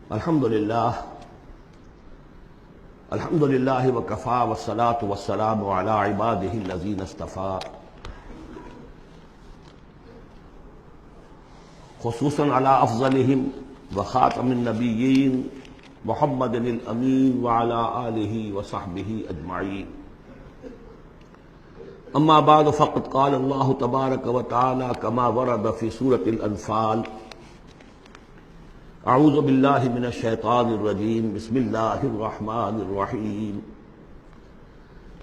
الحمدللہ وکفی والصلاة والسلام علی عبادہ الذین اصطفی، خصوصاً علی افضلہم وخاتم النبیین محمد الامین وعلی آلہ وصحبہ اجمعین۔ اما بعد فقد قال اللہ تبارک وتعالی کما ورد فی سورۃ الانفال: اعوذ باللہ من الشیطان الرجیم، بسم اللہ الرحمن الرحیم۔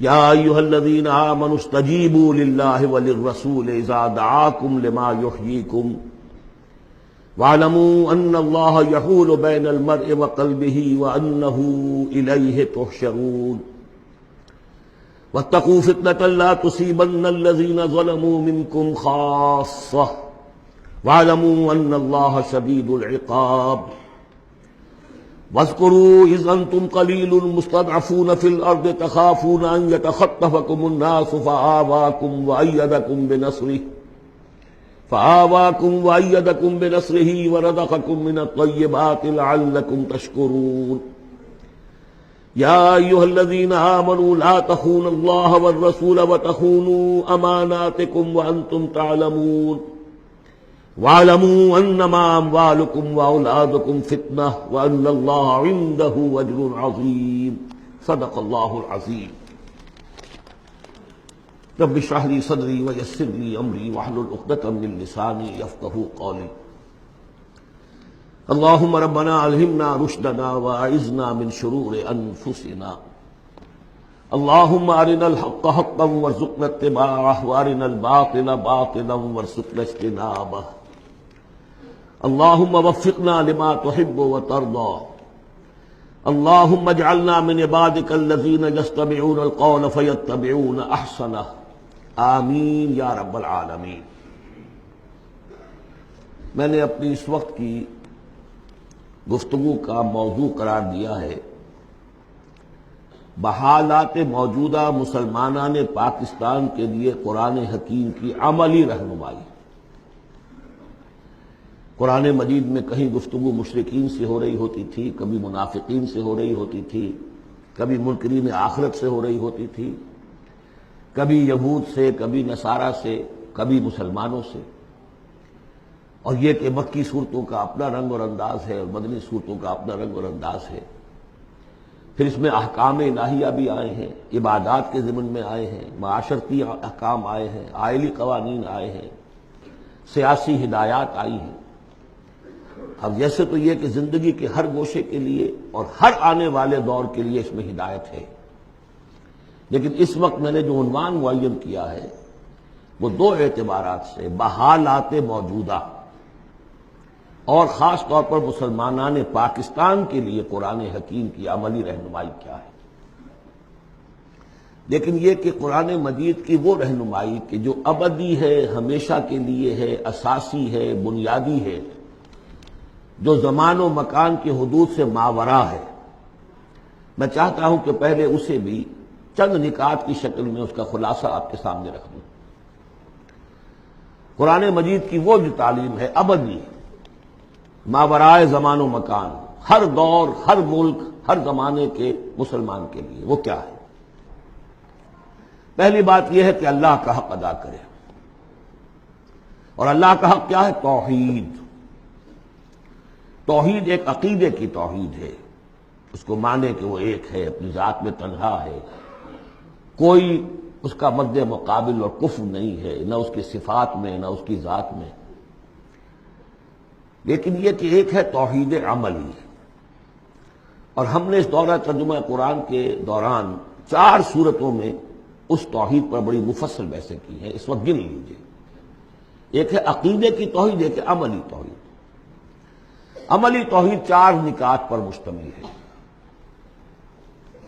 یا ایھا الذین آمنوا استجیبوا للہ وللرسول اذا دعاکم لما یحییکم واعلموا ان اللہ یحول بین المرء وقلبہ وانہ الیہ تحشرون۔ واتقوا فتنة لا تصیبن الذین ظلموا منکم خاصۃ واعلموا ان اللہ شدید العقاب۔ واذکروا اذ انتم قلیل مستضعفون فی الارض تخافون ان یتخطفکم الناس فآواکم وأیدکم بنصرہ ورزقکم من الطیبات لعلکم تشکرون۔ یا ایھا الذین آمنوا لا تخونوا اللہ والرسول وتخونوا اماناتکم وانتم تعلمون۔ واعلموا انما اموالکم واولادکم فتنہ وان اللہ عندہ اجر عظیم۔ صدق اللہ العظیم۔ رب اشرح لی صدری ویسر لی امری واحلل عقدۃ من لسانی یفقہوا قولی۔ اللہم ربنا الہمنا رشدنا واعذنا من شرور انفسنا۔ اللہم ارنا الحق حقا وارزقنا اتباعہ وارنا الباطل باطلا وارزقنا اجتنابہ۔ اللہم وفقنا لما تحب وترضى۔ اللہم اجعلنا من عبادک الذین یستمعون القول فیتبعون احسنہ۔ آمین یا رب العالمین۔ میں نے اپنی اس وقت کی گفتگو کا موضوع قرار دیا ہے بحالات موجودہ مسلمانان پاکستان کے لیے قرآن حکیم کی عملی رہنمائی۔ قرآن مجید میں کہیں گفتگو مشرکین سے ہو رہی ہوتی تھی، کبھی منافقین سے ہو رہی ہوتی تھی، کبھی منکرین آخرت سے ہو رہی ہوتی تھی، کبھی یہود سے، کبھی نصارہ سے، کبھی مسلمانوں سے۔ اور یہ کہ مکی صورتوں کا اپنا رنگ اور انداز ہے اور مدنی صورتوں کا اپنا رنگ اور انداز ہے۔ پھر اس میں احکام الہیہ بھی آئے ہیں، عبادات کے ضمن میں آئے ہیں، معاشرتی احکام آئے ہیں، آئلی قوانین آئے ہیں، سیاسی ہدایات آئی ہیں۔ اب جیسے تو یہ کہ زندگی کے ہر گوشے کے لیے اور ہر آنے والے دور کے لیے اس میں ہدایت ہے، لیکن اس وقت میں نے جو عنوان معین کیا ہے وہ دو اعتبارات سے بحالات موجودہ اور خاص طور پر مسلمانان پاکستان کے لیے قرآن حکیم کی عملی رہنمائی کیا ہے۔ لیکن یہ کہ قرآن مجید کی وہ رہنمائی کہ جو ابدی ہے، ہمیشہ کے لیے ہے، اساسی ہے، بنیادی ہے، جو زمان و مکان کی حدود سے ماورا ہے، میں چاہتا ہوں کہ پہلے اسے بھی چند نکات کی شکل میں اس کا خلاصہ آپ کے سامنے رکھ دوں۔ قرآن مجید کی وہ جو تعلیم ہے ابدی، ماورائے زمان و مکان، ہر دور، ہر ملک، ہر زمانے کے مسلمان کے لیے، وہ کیا ہے؟ پہلی بات یہ ہے کہ اللہ کا حق ادا کرے، اور اللہ کا حق کیا ہے؟ توحید۔ توحید ایک عقیدے کی توحید ہے، اس کو مانے کہ وہ ایک ہے، اپنی ذات میں تنہا ہے، کوئی اس کا مد مقابل اور کفر نہیں ہے، نہ اس کی صفات میں نہ اس کی ذات میں۔ لیکن یہ کہ ایک ہے توحید عملی، اور ہم نے اس دورہ ترجمہ قرآن کے دوران 4 صورتوں میں اس توحید پر بڑی مفصل بحثیں کی ہیں، اس وقت گن لیجیے۔ ایک ہے عقیدے کی توحید، ایک ہے عملی توحید۔ عملی توحید 4 نکات پر مشتمل ہے۔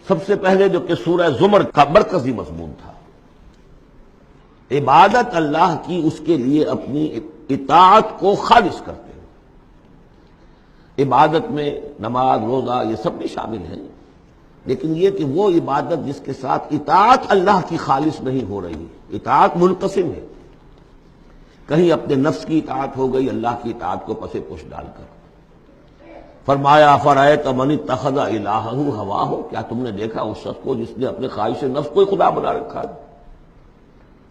سب سے پہلے جو کہ سورہ زمر کا مرکزی مضمون تھا، عبادت اللہ کی اس کے لیے اپنی اطاعت کو خالص کرتے ہیں۔ عبادت میں نماز، روزہ یہ سب بھی شامل ہیں، لیکن یہ کہ وہ عبادت جس کے ساتھ اطاعت اللہ کی خالص نہیں ہو رہی، اطاعت منقسم ہے، کہیں اپنے نفس کی اطاعت ہو گئی اللہ کی اطاعت کو پس پش ڈال کر، فرمایا فرأیت من اتخذ الہہ ہواہ، کیا تم نے دیکھا اس شخص کو جس نے اپنے خواہش نفس کو ہی خدا بنا رکھا ہے؟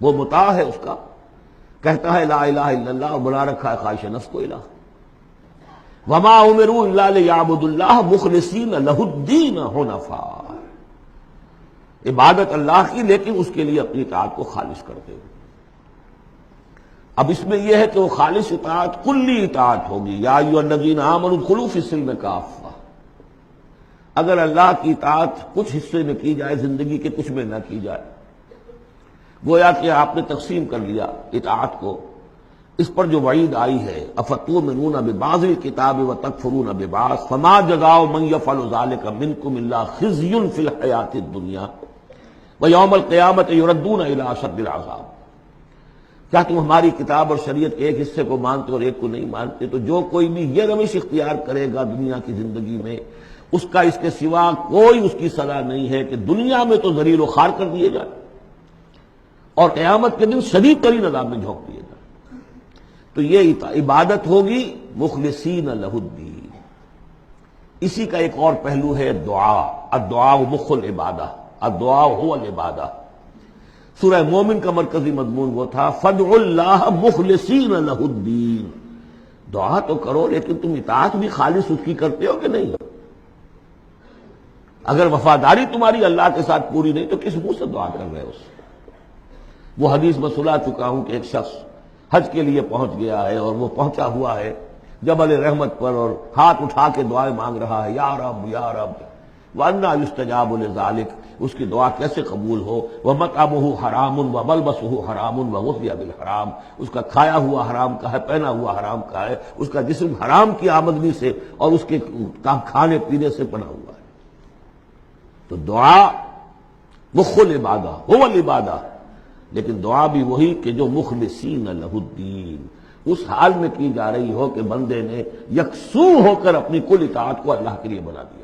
وہ مطاع ہے اس کا، کہتا ہے لا الہ الا اللہ اور بنا رکھا ہے خواہش نفس کو الہ۔ وما امروا الا لیعبدوا اللہ مخلصین لہ الدین حنفاء، عبادت اللہ کی لیکن اس کے لیے اپنی اطاعت کو خالص کرتے ہوئے۔ اب اس میں یہ ہے کہ وہ خالص اطاعت کلی اطاعت ہوگی، یا ایھا الذین آمنوا ادخلوا فی السلم کافہ۔ اگر اللہ کی اطاعت کچھ حصے میں کی جائے زندگی کے، کچھ میں نہ کی جائے، گویا کہ آپ نے تقسیم کر لیا اطاعت کو، اس پر جو وعید آئی ہے افتؤمنون ببعض الکتاب وتکفرون ببعض فما جزاء من یفعل ذلک منکم الا خزی فی الحیاۃ الدنیا ویوم القیامۃ یردون الی اشد العذاب۔ کیا تم ہماری کتاب اور شریعت کے ایک حصے کو مانتے اور ایک کو نہیں مانتے؟ تو جو کوئی بھی یہ روش اختیار کرے گا دنیا کی زندگی میں، اس کا اس کے سوا کوئی اس کی سزا نہیں ہے کہ دنیا میں تو ذلیل و خوار کر دیے جائے اور قیامت کے دن شدید ترین عذاب میں جھونک دیے جائے۔ تو یہ عبادت ہوگی مخلصین لہ الدین۔ اسی کا ایک اور پہلو ہے دعا، الدعاء مخ العبادہ، الدعاء هو العبادہ۔ سورہ مومن کا مرکزی مضمون وہ تھا فادعوا اللہ مخلصین لہ الدین، دعا تو کرو لیکن تم اطاعت بھی خالص اس کی کرتے ہو کہ نہیں؟ اگر وفاداری تمہاری اللہ کے ساتھ پوری نہیں تو کس منہ سے دعا کر رہے ہو اس سے؟ وہ حدیث میں سنا چکا ہوں کہ ایک شخص حج کے لیے پہنچ گیا ہے اور وہ پہنچا ہوا ہے جبل رحمت پر اور ہاتھ اٹھا کے دعائیں مانگ رہا ہے، یا رب یا رب، وَأَنَّىٰ يُسْتَجَابُ لِذَٰلِكَ، اس کی دعا کیسے قبول ہو؟ وَمَطْعَمُهُ حَرَامٌ وَمَلْبَسُهُ حَرَامٌ وَغُذِّيَ بِالْحَرَام، اس کا کھایا ہوا حرام کا ہے، پہنا ہوا حرام کا ہے، اس کا جسم حرام کی آمدنی سے اور اس کے کھانے پینے سے بنا ہوا ہے۔ تو دعا مخ العبادہ هو العبادہ، لیکن دعا بھی وہی کہ جو مخلصین لہ الدین، اس حال میں کی جا رہی ہو کہ بندے نے یکسو ہو کر اپنی کل اطاعت کو اللہ کے لیے بنا دیا۔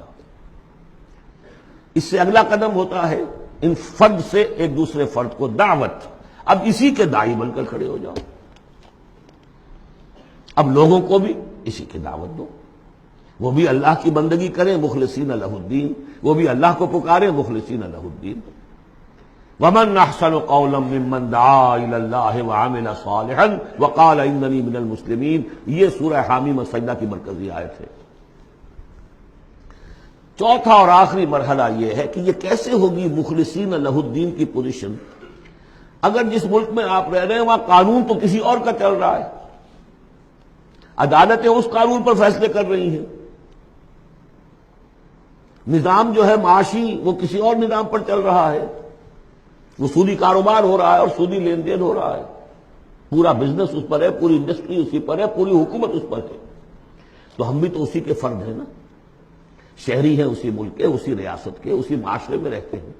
اس سے اگلا قدم ہوتا ہے ان فرد سے ایک دوسرے فرد کو دعوت، اب اسی کے داعی بن کر کھڑے ہو جاؤ، اب لوگوں کو بھی اسی کی دعوت دو، وہ بھی اللہ کی بندگی کریں مخلصین لہ الدین، وہ بھی اللہ کو پکاریں مخلصین لہ الدین۔ ومن احسن قولا ممن دعا الی اللہ وعمل صالحا وقال اننی من المسلمین، یہ سورہ حامیم السجدہ کی مرکزی آیت ہے۔ چوتھا اور آخری مرحلہ یہ ہے کہ یہ کیسے ہوگی مخلصین لہ الدین کی پوزیشن، اگر جس ملک میں آپ رہ رہے ہیں وہاں قانون تو کسی اور کا چل رہا ہے، عدالتیں اس قانون پر فیصلے کر رہی ہیں، نظام جو ہے معاشی وہ کسی اور نظام پر چل رہا ہے، وہ سودی کاروبار ہو رہا ہے اور سودی لین دین ہو رہا ہے، پورا بزنس اس پر ہے، پوری انڈسٹری اسی پر ہے، پوری حکومت اس پر ہے۔ تو ہم بھی تو اسی کے فرد ہیں نا، شہری ہیں اسی ملک کے، اسی ریاست کے، اسی معاشرے میں رہتے ہیں۔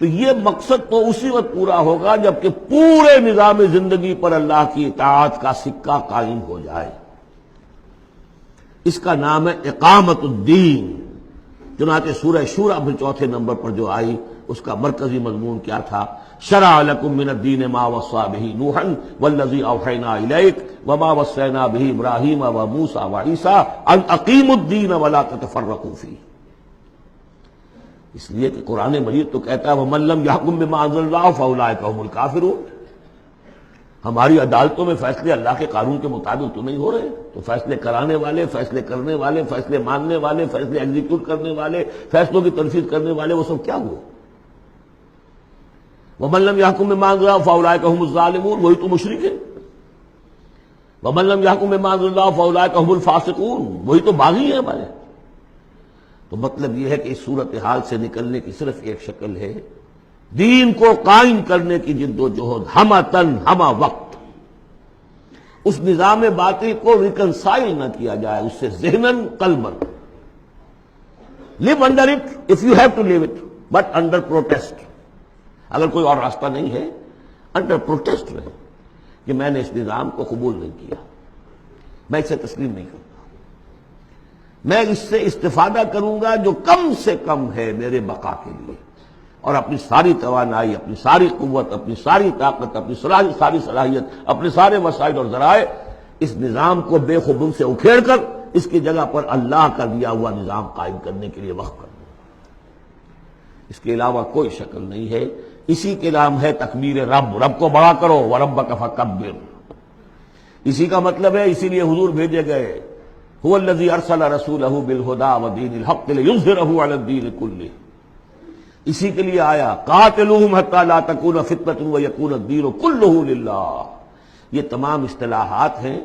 تو یہ مقصد تو اسی وقت پورا ہوگا جبکہ پورے نظام زندگی پر اللہ کی اطاعت کا سکہ قائم ہو جائے۔ اس کا نام ہے اقامت الدین۔ چنانچہ سورہ شورى پھر چوتھے نمبر پر جو آئی اس کا مرکزی مضمون کیا تھا؟ شرع لکم من الدین ما وصى به نوحا والذی اوحینا الیک وما وصینا به ابراہیم وموسیٰ وعیسیٰ ان اقیموا الدین ولا تتفرقوا فیہ۔ اس لیے کہ قرآن مجید تو کہتا ہے ومن لم یحکم بما انزل اللہ فاولئک هم الکافرون، ہماری عدالتوں میں فیصلے اللہ کے قانون کے مطابق تو نہیں ہو رہے، تو فیصلے کرانے والے، فیصلے کرنے والے، فیصلے ماننے والے، فیصلے ایگزیکیوٹ کرنے والے، فیصلوں کی تنفیذ کرنے والے، وہ سب کیا ہوئے؟ ومن لم يحكم بما انزل الله فاولئك هم الظالمون، وہی تو مشرک ہیں۔ ومن لم يحكم بما انزل الله فاولئك هم الفاسقون، وہی تو باغی ہیں ہمارے۔ تو مطلب یہ ہے کہ اس صورتحال سے نکلنے کی صرف ایک شکل ہے، دین کو قائم کرنے کی جد و جہد، ہمہ تن ہمہ وقت، اس نظام باطل کو ریکنسائل نہ کیا جائے اس سے ذہناً قلباً۔ live under it if you have to live it but under protest، اگر کوئی اور راستہ نہیں ہے انڈر پروٹیسٹ رہے کہ میں نے اس نظام کو قبول نہیں کیا، میں اسے تسلیم نہیں کرتا، میں اس سے استفادہ کروں گا جو کم سے کم ہے میرے بقا کے لیے، اور اپنی ساری توانائی، اپنی ساری قوت، اپنی ساری طاقت، اپنی ساری صلاحیت، اپنے سارے وسائل اور ذرائع اس نظام کو بے خبن سے اکھیڑ کر اس کی جگہ پر اللہ کا دیا ہوا نظام قائم کرنے کے لیے وقف کر دو. اس کے علاوہ کوئی شکل نہیں ہے. اسی کے نام ہے تکبیر رب. رب کو بڑا کرو وَرَبَّكَ فَكَبِّرْ. اسی کا مطلب ہے اسی لیے حضور بھیجے گئے. هو الذي ارسل رسوله بالهدى ودين الحق ليظهره على الدين كله. اسی کے لیے آیا قاتلوہم حتی لا تکون فتنۃ ویکون الدین کلہ للہ. یہ تمام اصطلاحات ہیں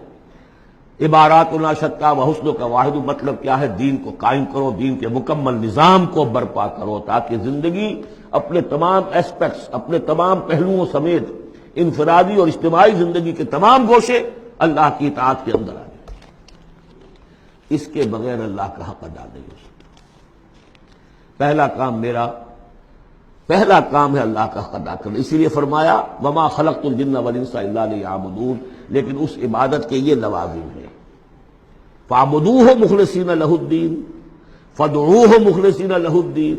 عباراتنا شتیٰ وحسن کا واحد مطلب کیا ہے؟ دین کو قائم کرو، دین کے مکمل نظام کو برپا کرو تاکہ زندگی اپنے تمام ایسپیکٹس، اپنے تمام پہلوؤں سمیت انفرادی اور اجتماعی زندگی کے تمام گوشے اللہ کی اطاعت کے اندر آ جائیں. اس کے بغیر اللہ کا حق ادا نہیں ہو سکتا. پہلا کام ہے اللہ کا حق ادا کرنا. اسی لیے فرمایا وما خلقت الجن والانس الا لیعبدون. لیکن اس عبادت کے یہ لوازم ہیں. فاعبدوہ مخلصین لہ الدین فادعوہ مخلصین لہ الدین.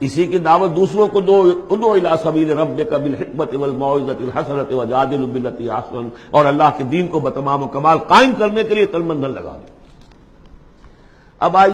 اسی کی دعوت دوسروں کو دو. ادعو الی سبیل ربک بالحکمۃ والموعظۃ الحسنۃ وجادلہم باللتی احسن. اور اللہ کے دین کو بتمام و کمال قائم کرنے کے لیے تن من دھن لگا دو. اب